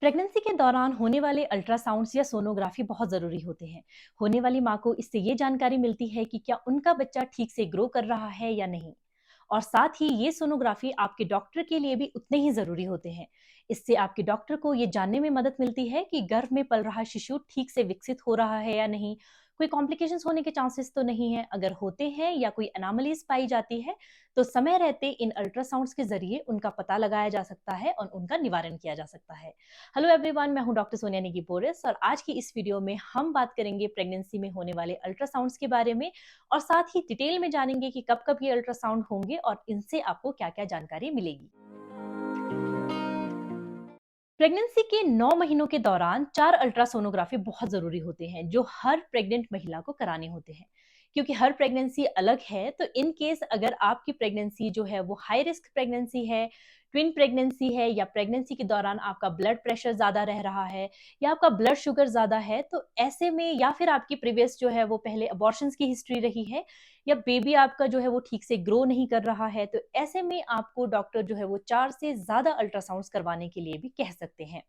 Pregnancy के दौरान होने वाले अल्ट्रासाउंड्स या सोनोग्राफी बहुत ज़रूरी होते हैं। होने वाली माँ को इससे ये जानकारी मिलती है कि क्या उनका बच्चा ठीक से ग्रो कर रहा है या नहीं। और साथ ही ये सोनोग्राफी आपके डॉक्टर के लिए भी उतने ही ज़रूरी होते हैं। इससे आपके डॉक्टर को ये जानने में मदद मिलती है कि गर्भ में पल रहा शिशु ठीक से विकसित हो रहा है या नहीं, कोई कॉम्प्लिकेशंस होने के चांसेस तो नहीं है। अगर होते हैं या कोई एनामलीज पाई जाती है तो समय रहते इन अल्ट्रासाउंड्स के जरिए उनका पता लगाया जा सकता है और उनका निवारण किया जा सकता है। हेलो एवरीवन, मैं हूं डॉक्टर सोनिया निगी बोरिस और आज की इस वीडियो में हम बात करेंगे प्रेगनेंसी में होने वाले अल्ट्रासाउंड्स के बारे में और साथ ही डिटेल में जानेंगे कि कब कब ये अल्ट्रासाउंड होंगे और इनसे आपको क्या क्या जानकारी मिलेगी। प्रेगनेंसी के 9 महीनों के दौरान 4 अल्ट्रासोनोग्राफी बहुत ज़रूरी होते हैं जो हर प्रेग्नेंट महिला को कराने होते हैं। क्योंकि हर प्रेगनेंसी अलग है तो इन केस अगर आपकी प्रेगनेंसी जो है वो हाई रिस्क प्रेगनेंसी है, ट्विन प्रेगनेंसी है या प्रेगनेंसी के दौरान आपका ब्लड प्रेशर ज़्यादा रह रहा है या आपका ब्लड शुगर ज़्यादा है, तो ऐसे में या फिर आपकी प्रीवियस जो है वो पहले अबॉर्शंस की हिस्ट्री रही है या बेबी आपका जो है वो ठीक से ग्रो नहीं कर रहा है, तो ऐसे में आपको डॉक्टर जो है वो 4 से ज़्यादा अल्ट्रासाउंड्स करवाने के लिए भी कह सकते हैं।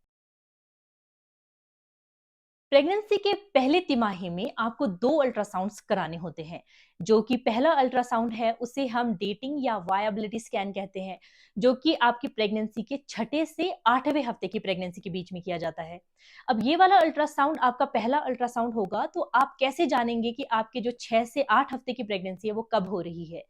प्रेगनेंसी के पहले तिमाही में आपको 2 अल्ट्रासाउंड्स कराने होते हैं। जो कि पहला अल्ट्रासाउंड है उसे हम डेटिंग या वायबिलिटी स्कैन कहते हैं, जो कि आपकी प्रेगनेंसी के छठे से 8वें हफ्ते की प्रेगनेंसी के बीच में किया जाता है। अब ये वाला अल्ट्रासाउंड आपका पहला अल्ट्रासाउंड होगा तो आप कैसे जानेंगे कि आपके जो 6 से 8 हफ्ते की प्रेगनेंसी है वो कब हो रही है।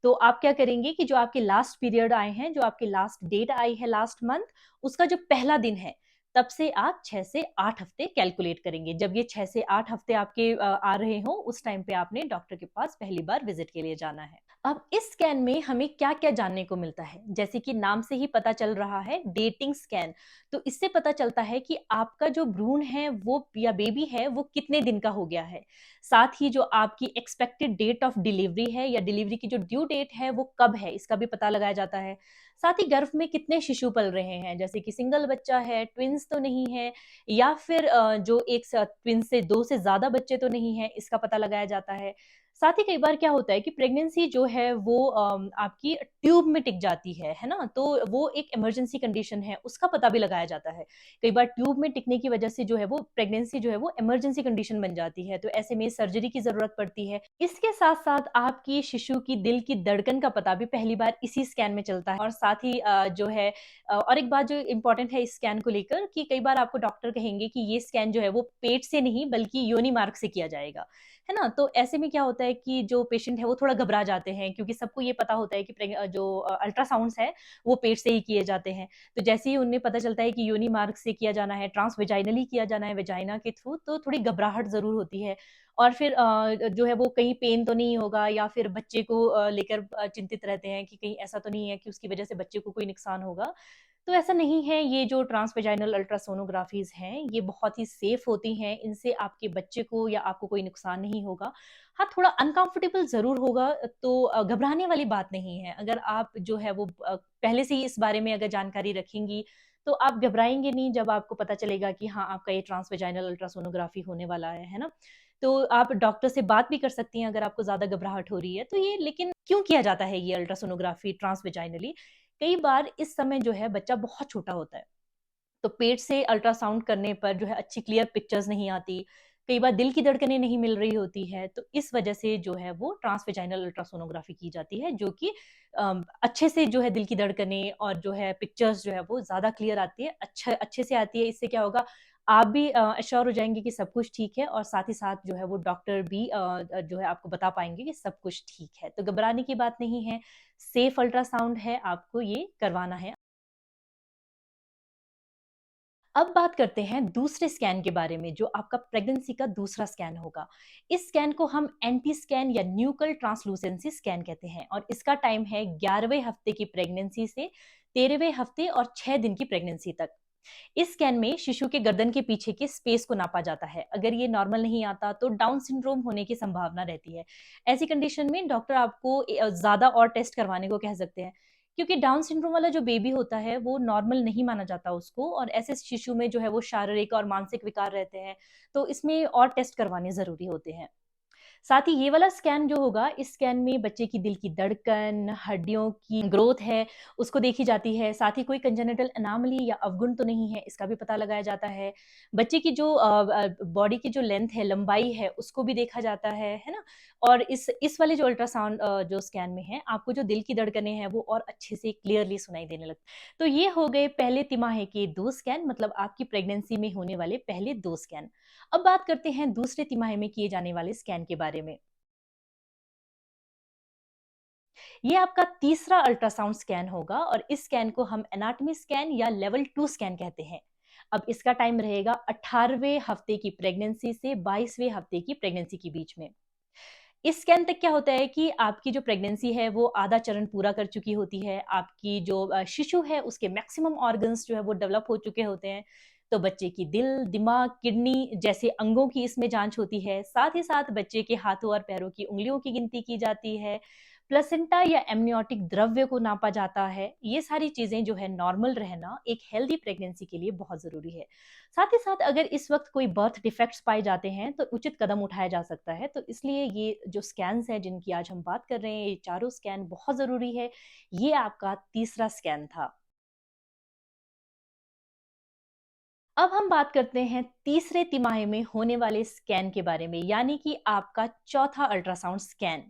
तो आप क्या करेंगे कि जो आपके लास्ट पीरियड आए हैं, जो आपकी लास्ट डेट आई है लास्ट मंथ, उसका जो पहला दिन है तब से आप 6 से 8 हफ्ते कैलकुलेट करेंगे। जब ये 6 से 8 हफ्ते आपके आ रहे हों, उस टाइम पे आपने डॉक्टर के पास पहली बार विज़िट के लिए जाना है। अब इस स्कैन में हमें क्या-क्या जानने को मिलता है? जैसे कि नाम से ही पता चल रहा है, डेटिंग स्कैन। तो इससे पता चलता है कि आपका जो भ्रूण है वो या बेबी है वो कितने दिन का हो गया है। साथ ही जो आपकी एक्सपेक्टेड डेट ऑफ डिलीवरी है या डिलीवरी की जो ड्यू डेट है वो कब है, इसका भी पता लगाया जाता है। साथ ही गर्भ में कितने शिशु पल रहे हैं, जैसे कि सिंगल बच्चा है, ट्विन्स तो नहीं है या फिर जो एक ट्विन्स से 2 से ज़्यादा बच्चे तो नहीं हैं, इसका पता लगाया जाता है। साथ ही कई बार क्या होता है कि प्रेगनेंसी जो है वो आपकी ट्यूब में टिक जाती है ना? तो वो एक इमरजेंसी कंडीशन है, उसका पता भी लगाया जाता है। कई बार ट्यूब में टिकने की वजह से जो है वो प्रेगनेंसी जो है वो इमरजेंसी कंडीशन बन जाती है, तो ऐसे में सर्जरी की ज़रूरत पड़ती है। इसके साथ-साथ आपकी शिशु की दिल की धड़कन का पता भी पहली बार इसी स्कैन में चलता है और साथ ही जो है और एक बात जो इम्पोर्टेंट है इस स्कैन को लेकर कि कई बार आपको डॉक्टर कहेंगे कि ये स्कैन जो है वो पेट से नहीं बल्कि योनि मार्ग से किया जाएगा, है ना? तो ऐसे में क्या होता है कि जो पेशेंट है वो थोड़ा घबरा जाते हैं क्योंकि सबको ये पता होता है कि जो अल्ट्रासाउंड्स है वो पेट से ही किए जाते हैं। तो जैसे ही उन्हें पता चलता है कि योनि मार्ग से किया जाना है, ट्रांसवेजाइनली किया जाना है वेजाइना के थ्रू, तो थोड़ी घबराहट ज़रूर होती है। और फिर जो है वो कहीं पेन तो नहीं होगा या फिर बच्चे को लेकर चिंतित रहते हैं कि कहीं ऐसा तो नहीं है कि उसकी वजह से बच्चे को कोई नुकसान होगा। तो ऐसा नहीं है, ये जो ट्रांसवेजाइनल अल्ट्रासोनोग्राफीज़ हैं, ये बहुत ही सेफ होती हैं, इनसे आपके बच्चे को या आपको कोई नुकसान नहीं होगा। हाँ, थोड़ा अनकम्फर्टेबल ज़रूर होगा, तो घबराने वाली बात नहीं है। अगर आप जो है वो पहले से ही इस बारे में अगर जानकारी रखेंगी, तो आप घबराएँगे नहीं जब आपको पता चलेगा कि हाँ, आपका ये ट्रांसवेजाइनल अल्ट्रासोनोग्राफी होने वाला है ना? तो आप डॉक्टर से बात भी कर सकती हैं अगर आपको ज़्यादा घबराहट हो रही है। तो ये लेकिन क्यों किया जाता है ये अल्ट्रासोनोग्राफी ट्रांसवेजाइनली? कई बार इस समय जो है बच्चा बहुत छोटा होता है, तो पेट से अल्ट्रासाउंड करने पर जो है अच्छी क्लियर पिक्चर्स नहीं आती, कई बार दिल की धड़कनें नहीं मिल रही होती है, तो इस वजह से जो है वो ट्रांसवेजाइनल अल्ट्रासोनोग्राफी की जाती है, जो कि अच्छे से जो है दिल की धड़कनें और जो है पिक्चर्स जो है वो ज़्यादा क्लियर आती है, अच्छे से आती है। इससे क्या होगा, आप भी एश्योर हो जाएँगे कि सब कुछ ठीक है और साथ ही साथ जो है वो डॉक्टर भी जो है आपको बता पाएँगे कि सब कुछ ठीक है। तो घबराने की बात नहीं है, सेफ अल्ट्रासाउंड है, आपको ये करवाना है। अब बात करते हैं दूसरे स्कैन के बारे में जो आपका प्रेगनेंसी का दूसरा स्कैन होगा। इस स्कैन को हम एंटी स्कैन या न्यूकल ट्रांसलूसेंसी स्कैन कहते हैं और इसका टाइम है 11वें हफ्ते की प्रेगनेंसी से 13वें हफ्ते और 6 दिन की प्रेगनेंसी तक। इस स्कैन में शिशु के गर्दन के पीछे के स्पेस को नापा जाता है। अगर ये नॉर्मल नहीं आता तो डाउन सिंड्रोम होने की संभावना रहती है। ऐसी कंडीशन में डॉक्टर आपको ज़्यादा और टेस्ट करवाने को कह सकते हैं। क्योंकि डाउन सिंड्रोम वाला जो बेबी होता है वो नॉर्मल नहीं माना जाता उसको और ऐसे शिशु में जो है वो शारीरिक और मानसिक विकार रहते हैं। तो इसमें और टेस्ट करवाने ज़रूरी होते हैं। साथ ही ये वाला स्कैन जो होगा, इस स्कैन में बच्चे की दिल की धड़कन, हड्डियों की ग्रोथ है, उसको देखी जाती है। साथ ही कोई कंजेनिटल एनोमली या अवगुण तो नहीं है, इसका भी पता लगाया जाता है। बच्चे की जो बॉडी की जो लेंथ है, लंबाई है, उसको भी देखा जाता है ना? और इस वाले जो अल्ट्रासाउंड जो स्कैन में है, आपको जो दिल की धड़कनें हैं, वो और अच्छे से क्लियरली सुनाई देने लगती। तो ये हो गए पहले तिमाही के 2 स्कैन, मतलब आपकी प्रेगनेंसी में होने वाले पहले 2 स्कैन। अब बात करते हैं दूसरे तिमाही में किए जाने वाले स्कैन के बारे में। ये आपका तीसरा अल्ट्रासाउंड स्कैन होगा और इस स्कैन को हम एनाटॉमी स्कैन या लेवल 2 स्कैन कहते हैं। अब इसका टाइम रहेगा 18वें हफ्ते की प्रेगनेंसी से 22वें हफ्ते की प्रेगनेंसी के बीच में। इस स्कैन तक क्या होता है कि आपकी जो प्रेगनेंसी है वो आधा चरण पूरा कर चुकी होती है। आपकी जो शिशु है उसके मैक्सिमम ऑर्गन्स जो है वो डेवलप हो चुके होते हैं। तो बच्चे की दिल, दिमाग, किडनी जैसे अंगों की इसमें जांच होती है। साथ ही साथ बच्चे के हाथों और पैरों की उँगलियों की गिनती की जाती है। प्लेसेंटा या एमनियोटिक द्रव्य को नापा जाता है। ये सारी चीजें जो है नॉर्मल रहना एक हेल्दी प्रेगनेंसी के लिए बहुत जरूरी है। साथ ही साथ अगर इस वक्त कोई बर्थ डिफेक्ट्स पाए जाते हैं तो उचित कदम उठाया जा सकता है। तो इसलिए ये जो स्कैन्स हैं जिनकी आज हम बात कर रहे हैं, ये चारों स्कैन बहुत जरूरी है। ये आपका तीसरा स्कैन था। अब हम बात करते हैं तीसरे तिमाही में होने वाले स्कैन के बारे में, यानी कि आपका चौथा अल्ट्रासाउंड स्कैन।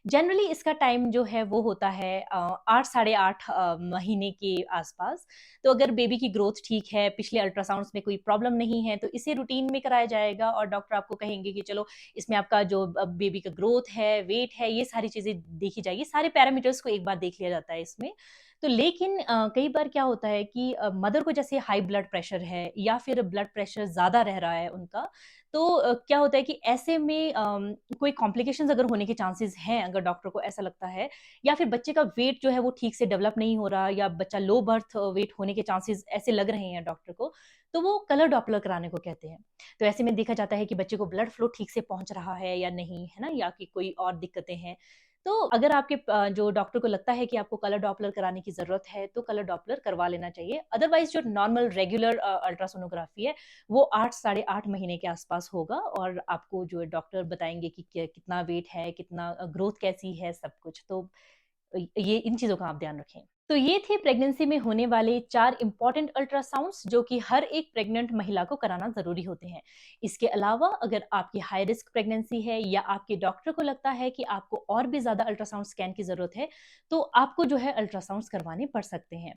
जनरली इसका टाइम जो है वो होता है 8 साढ़े 8 महीने के आसपास। तो अगर बेबी की ग्रोथ ठीक है, पिछले अल्ट्रासाउंड्स में कोई प्रॉब्लम नहीं है, तो इसे रूटीन में कराया जाएगा और डॉक्टर आपको कहेंगे कि चलो इसमें आपका जो बेबी का ग्रोथ है, वेट है, ये सारी चीजें देखी जाएगी। सारे पैरामीटर्स को एक बार देख लिया जाता है इसमें। तो लेकिन कई बार क्या होता है कि मदर को जैसे हाई ब्लड प्रेशर है या फिर ब्लड प्रेशर ज़्यादा रह रहा है उनका, तो क्या होता है कि ऐसे में कोई कॉम्प्लिकेशंस अगर होने के चांसेस हैं, अगर डॉक्टर को ऐसा लगता है, या फिर बच्चे का वेट जो है वो ठीक से डेवलप नहीं हो रहा या बच्चा लो बर्थ वेट होने के चांसेस ऐसे लग रहे हैं डॉक्टर को, तो वो कलर डॉपलर कराने को कहते हैं। तो ऐसे में देखा जाता है कि बच्चे को ब्लड फ्लो ठीक से पहुंच रहा है या नहीं, है ना? या कि कोई और दिक्कतें हैं। तो अगर आपके जो डॉक्टर को लगता है कि आपको कलर डॉपलर कराने की ज़रूरत है, तो कलर डॉपलर करवा लेना चाहिए। अदरवाइज़ जो नॉर्मल रेगुलर अल्ट्रासोनोग्राफी है, वो 8 साढ़े 8 महीने के आसपास होगा और आपको जो है डॉक्टर बताएँगे कि कितना वेट है, कितना ग्रोथ कैसी है, सब कुछ। तो ये इन चीज़ों का आप ध्यान रखें। तो ये थे प्रेगनेंसी में होने वाले 4 इंपॉर्टेंट अल्ट्रासाउंड्स जो कि हर एक प्रेग्नेंट महिला को कराना ज़रूरी होते हैं। इसके अलावा अगर आपकी हाई रिस्क प्रेगनेंसी है या आपके डॉक्टर को लगता है कि आपको और भी ज़्यादा अल्ट्रासाउंड स्कैन की ज़रूरत है, तो आपको जो है अल्ट्रासाउंड्स करवाने पड़ सकते हैं।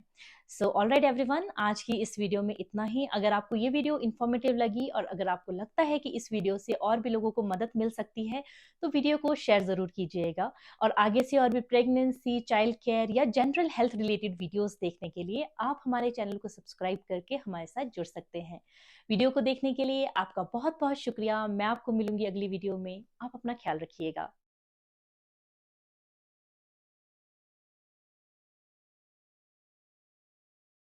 सो ऑलराइट एवरीवन, आज की इस वीडियो में इतना ही। अगर आपको ये वीडियो इन्फॉर्मेटिव लगी और अगर आपको लगता है कि इस वीडियो से और भी लोगों को मदद मिल सकती है, तो वीडियो को शेयर ज़रूर कीजिएगा। और आगे से और भी प्रेगनेंसी, चाइल्ड केयर या जनरल हेल्थ रिलेटेड वीडियोस देखने के लिए आप हमारे चैनल को सब्सक्राइब करके हमारे साथ जुड़ सकते हैं। वीडियो को देखने के लिए आपका बहुत बहुत शुक्रिया। मैं आपको मिलूंगी अगली वीडियो में। आप अपना ख्याल रखिएगा।